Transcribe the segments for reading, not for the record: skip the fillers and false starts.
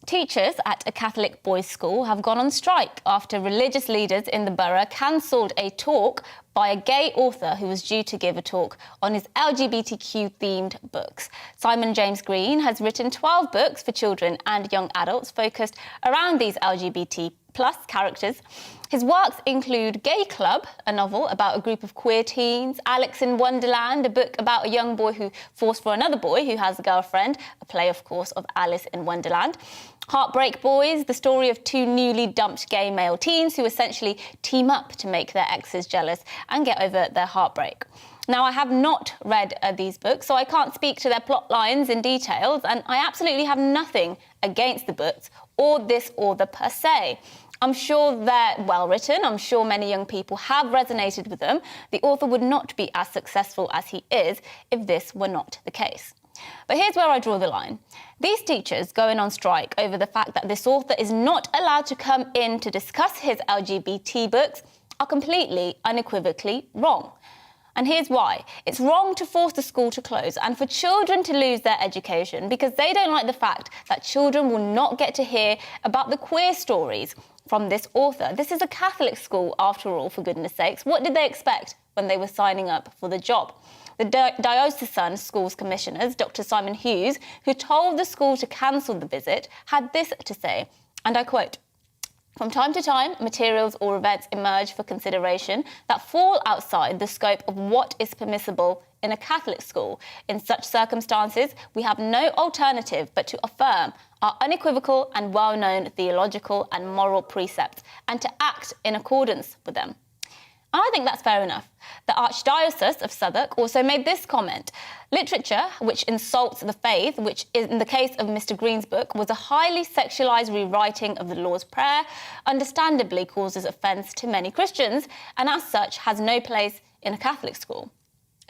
Teachers at a Catholic boys' school have gone on strike after religious leaders in the borough cancelled a talk by a gay author who was due to give a talk on his LGBTQ-themed books. Simon James Green has written 12 books for children and young adults focused around these LGBT+ characters. His works include Gay Club, a novel about a group of queer teens, Alex in Wonderland, a book about a young boy who falls for another boy who has a girlfriend, a play, of course, of Alice in Wonderland. Heartbreak Boys, the story of two newly dumped gay male teens who essentially team up to make their exes jealous and get over their heartbreak. Now, I have not read these books, so I can't speak to their plot lines in details, and I absolutely have nothing against the books or this author per se. I'm sure they're well written. I'm sure many young people have resonated with them. The author would not be as successful as he is if this were not the case. But here's where I draw the line. These teachers going on strike over the fact that this author is not allowed to come in to discuss his LGBT books are completely, unequivocally wrong. And here's why. It's wrong to force the school to close and for children to lose their education because they don't like the fact that children will not get to hear about the queer stories from this author. This is a Catholic school, after all, for goodness sakes. What did they expect when they were signing up for the job? The Diocesan Schools Commissioners, Dr. Simon Hughes, who told the school to cancel the visit, had this to say, and I quote, "From time to time, materials or events emerge for consideration that fall outside the scope of what is permissible in a Catholic school. In such circumstances, we have no alternative but to affirm our unequivocal and well-known theological and moral precepts and to act in accordance with them." And I think that's fair enough. The Archdiocese of Southwark also made this comment. Literature which insults the faith, which in the case of Mr. Green's book was a highly sexualised rewriting of the Lord's Prayer, understandably causes offence to many Christians and as such has no place in a Catholic school.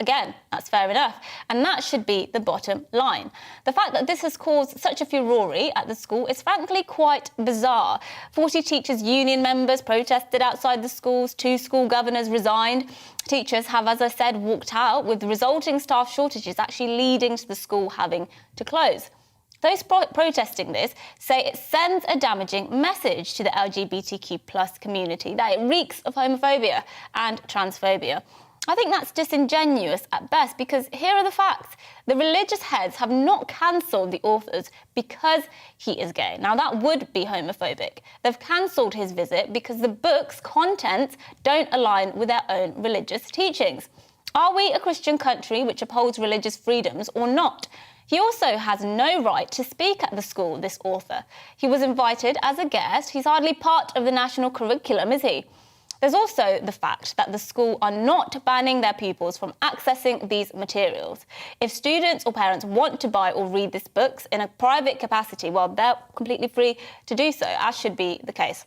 Again, that's fair enough, and that should be the bottom line. The fact that this has caused such a furore at the school is frankly quite bizarre. 40 teachers' union members protested outside the schools, 2 school governors resigned. Teachers have, as I said, walked out, with resulting staff shortages actually leading to the school having to close. Those protesting this say it sends a damaging message to the LGBTQ+ community, that it reeks of homophobia and transphobia. I think that's disingenuous at best because here are the facts. The religious heads have not cancelled the authors because he is gay. Now, that would be homophobic. They've cancelled his visit because the book's contents don't align with their own religious teachings. Are we a Christian country which upholds religious freedoms or not? He also has no right to speak at the school, this author. He was invited as a guest. He's hardly part of the national curriculum, is he? There's also the fact that the school are not banning their pupils from accessing these materials. If students or parents want to buy or read these books in a private capacity, well, they're completely free to do so, as should be the case.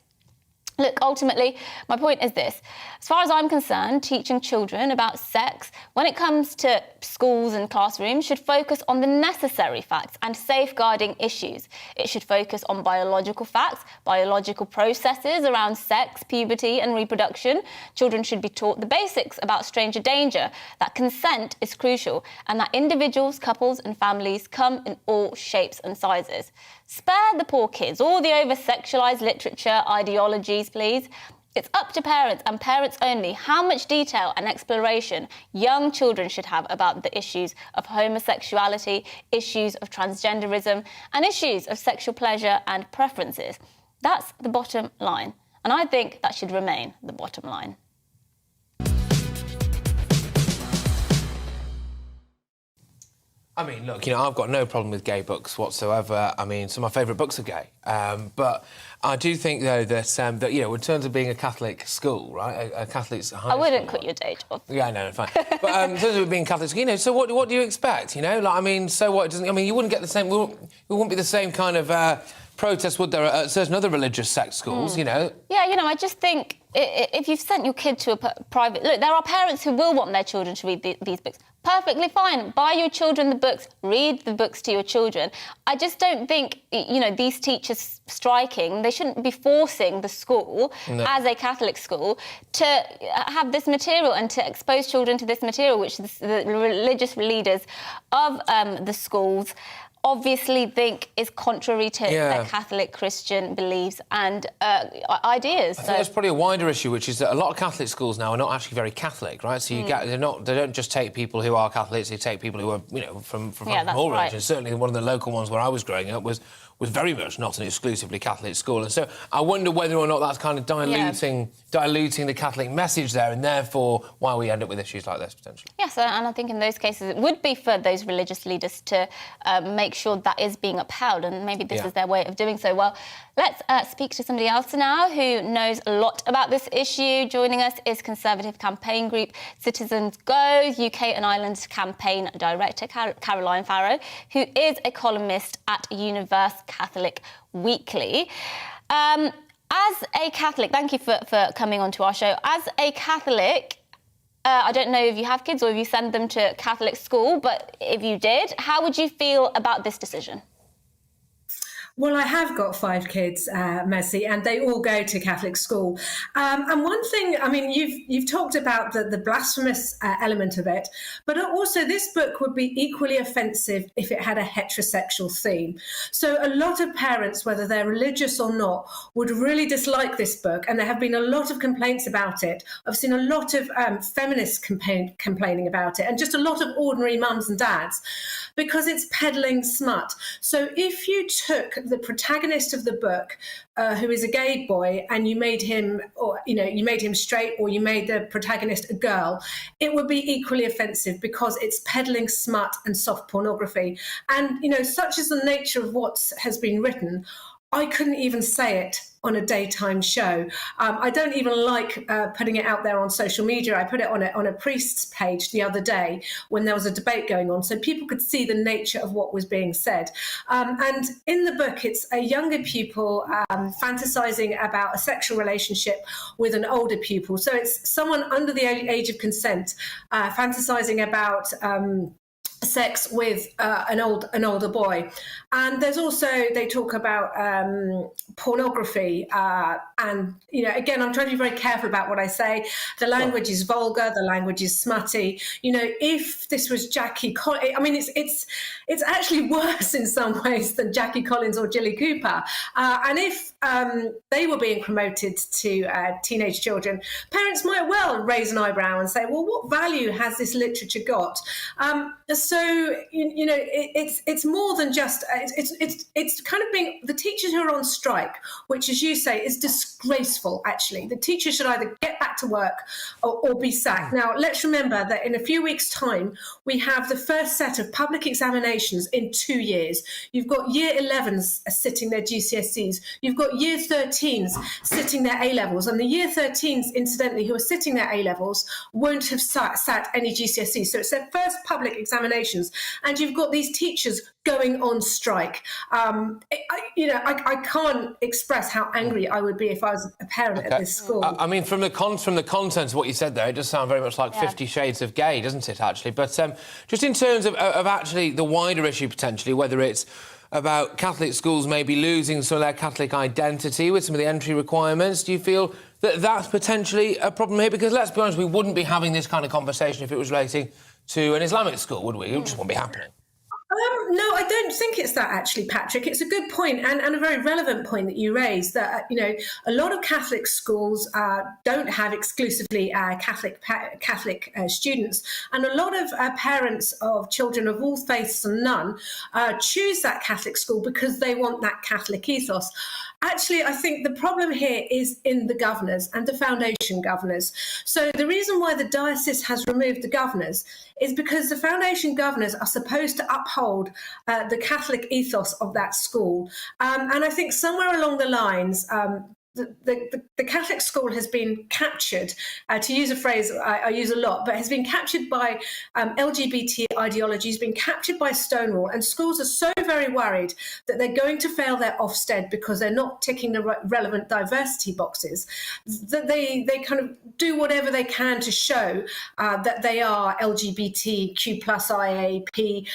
Look, ultimately, my point is this. As far as I'm concerned, teaching children about sex, when it comes to schools and classrooms, should focus on the necessary facts and safeguarding issues. It should focus on biological facts, biological processes around sex, puberty and reproduction. Children should be taught the basics about stranger danger, that consent is crucial, and that individuals, couples and families come in all shapes and sizes. Spare the poor kids all the over-sexualised literature, ideologies, please. It's up to parents and parents only how much detail and exploration young children should have about the issues of homosexuality, issues of transgenderism and issues of sexual pleasure and preferences. That's the bottom line. And I think that should remain the bottom line. I mean, look, you know, I've got no problem with gay books whatsoever. I mean, some of my favourite books are gay. But I do think, though, that, you know, in terms of being a Catholic school, right, a Catholic high school... I wouldn't quit your day job. Yeah, no, fine. But in terms of being Catholic, you know, so what do you expect, you know? Like, I mean, so what? I mean, you wouldn't get the same... It wouldn't be the same kind of protest, would there, at certain other religious sect schools, you know? Yeah, you know, I just think if you've sent your kid to a private... Look, there are parents who will want their children to read these books. Perfectly fine. Buy your children the books. Read the books to your children. I just don't think, you know, these teachers striking, they shouldn't be forcing the school, as a Catholic school, to have this material and to expose children to this material, which the religious leaders of the schools obviously think is contrary to Yeah. Catholic Christian beliefs and ideas. I think there's probably a wider issue, which is that a lot of Catholic schools now are not actually very Catholic, right? So they don't just take people who are Catholics; they take people who are, from that's all right. religions. Certainly, one of the local ones where I was growing up was very much not an exclusively Catholic school, and so I wonder whether or not that's kind of diluting the Catholic message there, and therefore why we end up with issues like this potentially. Yes, and I think in those cases it would be for those religious leaders to make sure that is being upheld, and maybe this is their way of doing so. Well, let's speak to somebody else now who knows a lot about this issue. Joining us is Conservative campaign group Citizens Go UK and Ireland campaign director Caroline Farrow, who is a columnist at Universe Catholic Weekly. As a Catholic, thank you for coming onto our show. As a Catholic, I don't know if you have kids or if you send them to Catholic school, but if you did, how would you feel about this decision? Well, I have got 5 kids, Mercy, and they all go to Catholic school. And one thing, I mean, you've talked about the blasphemous element of it, but also this book would be equally offensive if it had a heterosexual theme. So a lot of parents, whether they're religious or not, would really dislike this book, and there have been a lot of complaints about it. I've seen a lot of feminists complaining about it, and just a lot of ordinary mums and dads, because it's peddling smut. So if you took the protagonist of the book, who is a gay boy, and you made him, you made him straight, or you made the protagonist a girl, it would be equally offensive because it's peddling smut and soft pornography. And such is the nature of what has been written. I couldn't even say it on a daytime show. I don't even like putting it out there on social media. I put it on a priest's page the other day when there was a debate going on, so people could see the nature of what was being said. And in the book, it's a younger pupil fantasizing about a sexual relationship with an older pupil. So it's someone under the age of consent fantasizing about sex with an older boy. And there's also, they talk about pornography, and again, I'm trying to be very careful about what I say. The language is vulgar, the language is smutty. If this was Jackie Collins, I mean, it's actually worse in some ways than Jackie Collins or Jilly Cooper. And if they were being promoted to teenage children, parents might well raise an eyebrow and say, well, what value has this literature got? So it's more than just it's kind of being the teachers who are on strike, which, as you say, is disgraceful. Actually, the teachers should either get back to work or be sacked. Now, let's remember that in a few weeks' time we have the first set of public examinations in 2 years. You've got year 11s sitting their GCSEs. You've got year 13s sitting their A levels, and the year 13s, incidentally, who are sitting their A levels won't have sat any GCSEs. So it's their first public examinations, and you've got these teachers going on strike. I can't express how angry I would be if I was a parent at this school. I mean, from the content of what you said there, it does sound very much like 50 Shades of Gay, doesn't it, actually? But just in terms of actually the wider issue, potentially, whether it's about Catholic schools maybe losing some of their Catholic identity with some of the entry requirements, do you feel that that's potentially a problem here? Because let's be honest, we wouldn't be having this kind of conversation if it was relating to an Islamic school, would we? It just wouldn't be happening. No, I don't think it's that, actually, Patrick. It's a good point, and a very relevant point that you raised, that a lot of Catholic schools don't have exclusively Catholic students, and a lot of parents of children of all faiths and none choose that Catholic school because they want that Catholic ethos. Actually, I think the problem here is in the governors and the foundation governors. So the reason why the diocese has removed the governors is because the foundation governors are supposed to uphold the Catholic ethos of that school. And I think somewhere along the lines, the Catholic school has been captured, to use a phrase I use a lot, but has been captured by LGBT ideology, has been captured by Stonewall, and schools are so very worried that they're going to fail their Ofsted because they're not ticking the relevant diversity boxes, that they kind of do whatever they can to show that they are LGBTQ plus IAP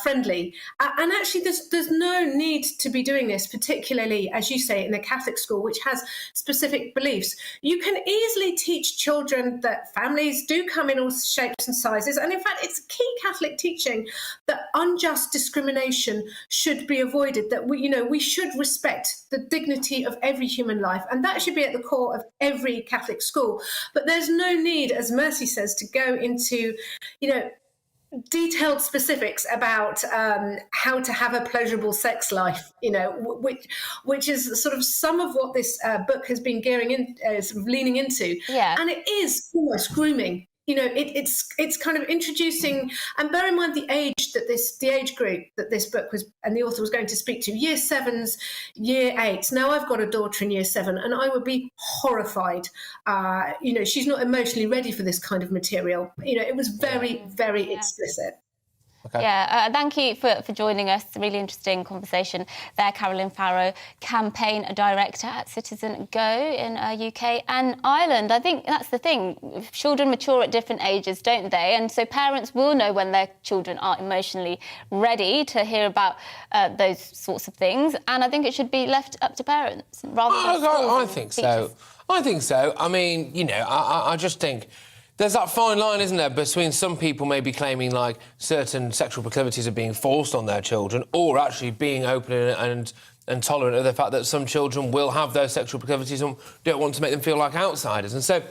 friendly. And actually there's no need to be doing this, particularly, as you say, in a Catholic school, which has has specific beliefs. You can easily teach children that families do come in all shapes and sizes. And in fact, it's a key Catholic teaching that unjust discrimination should be avoided, that we should respect the dignity of every human life. And that should be at the core of every Catholic school. But there's no need, as Mercy says, to go into, detailed specifics about how to have a pleasurable sex life, which is sort of some of what this book has been sort of leaning into. Yeah. And it is almost grooming. It's kind of introducing, and bear in mind the age group that this book was, and the author was going to speak to, year 7s, year 8s. Now I've got a daughter in year 7, and I would be horrified. She's not emotionally ready for this kind of material. It was very, very explicit. Okay. Yeah, thank you for joining us. Really interesting conversation there. Carolyn Farrow, campaign director at Citizen Go in UK and Ireland. I think that's the thing. Children mature at different ages, don't they? And so parents will know when their children are emotionally ready to hear about those sorts of things. And I think it should be left up to parents rather than schools. I think so. I think so. I mean, I just think there's that fine line, isn't there, between some people maybe claiming like certain sexual proclivities are being forced on their children, or actually being open and tolerant of the fact that some children will have those sexual proclivities and don't want to make them feel like outsiders. And so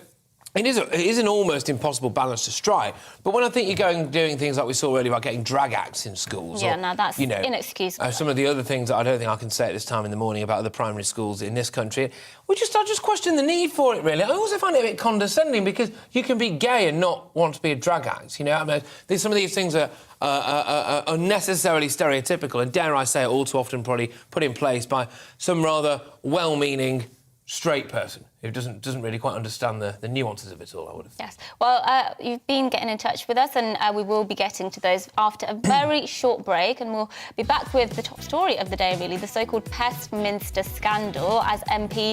it is an almost impossible balance to strike. But when I think you're doing things like we saw earlier about getting drag acts in schools... Yeah, now that's inexcusable. Some of the other things that I don't think I can say at this time in the morning about other primary schools in this country, I just question the need for it, really. I also find it a bit condescending because you can be gay and not want to be a drag act, some of these things are unnecessarily stereotypical and, dare I say it, all too often probably put in place by some rather well-meaning straight person who doesn't really quite understand the nuances of it all, I would have thought. Yes. Well, you've been getting in touch with us, and we will be getting to those after a very short break, and we'll be back with the top story of the day, really, the so-called Westminster scandal, as MP